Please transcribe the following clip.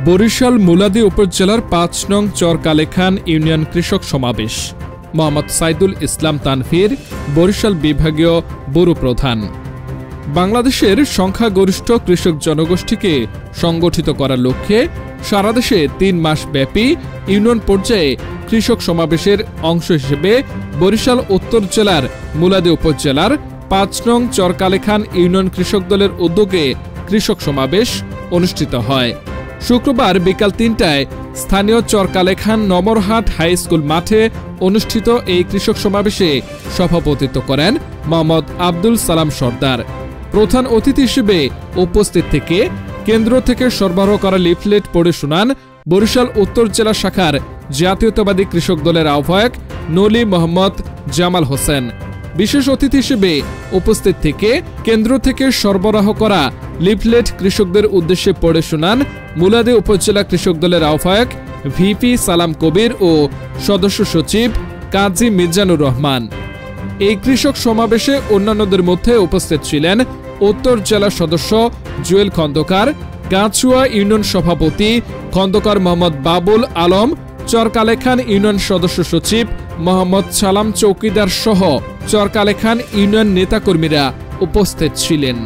বরিশাল মুলাদী উপজেলার ৫ নং চরকালেখান ইউনিয়ন কৃষক সমাবেশ। মোহাম্মদ সাইদুল ইসলাম তানভীর, বরিশাল বিভাগীয় ব্যুরো প্রধান। বাংলাদেশের সংখ্যাগরিষ্ঠ কৃষক জনগোষ্ঠীকে সংগঠিত করার লক্ষ্যে সারা দেশে ৩ মাস ব্যাপী ইউনিয়ন পর্যায়ে কৃষক সমাবেশের অংশ হিসেবে বরিশাল উত্তর জেলার মুলাদী উপজেলার ৫ নং চরকালেখান ইউনিয়ন কৃষক দলের উদ্যোগে কৃষক সমাবেশ অনুষ্ঠিত হয়। শুক্রবার বিকাল ৩টায় স্থানীয় চরকালেখান নমরহাট হাই স্কুল মাঠে অনুষ্ঠিত এই কৃষক সমাবেশে সভাপতিত্ব করেন মোহাম্মদ আব্দুল সালাম সর্দার। প্রধান অতিথি হিসেবে উপস্থিত থেকে কেন্দ্র থেকে সরবরাহ করা লিফলেট পড়ে শোনান বরিশাল উত্তর জেলা শাখার জাতীয়তাবাদী কৃষক দলের আহ্বায়ক নলি মোহাম্মদ জামাল হোসেন। বিশেষ অতিথি হিসেবে উপস্থিত থেকে কেন্দ্র থেকে সরবরাহ করা লিফলেট কৃষকদের উদ্দেশ্যে পড়ে শোনান মুলাদী উপজেলা কৃষক দলের আহ্বায়ক ভিপি সালাম কবির ও সদস্য সচিব কাজী মিজানুর রহমান। এই কৃষক সমাবেশে অন্যান্যদের মধ্যে উপস্থিত ছিলেন উত্তর জেলা সদস্য জুয়েল খন্দকার, গাছুয়া ইউনিয়ন সভাপতি খন্দকার মোহাম্মদ বাবুল আলম, চরকালেখান ইউনিয়ন সদস্য সচিব মোহাম্মদ সালাম চৌকিদার সহ চরকালেখান ইউনিয়ন নেতাকর্মীরা উপস্থিত ছিলেন।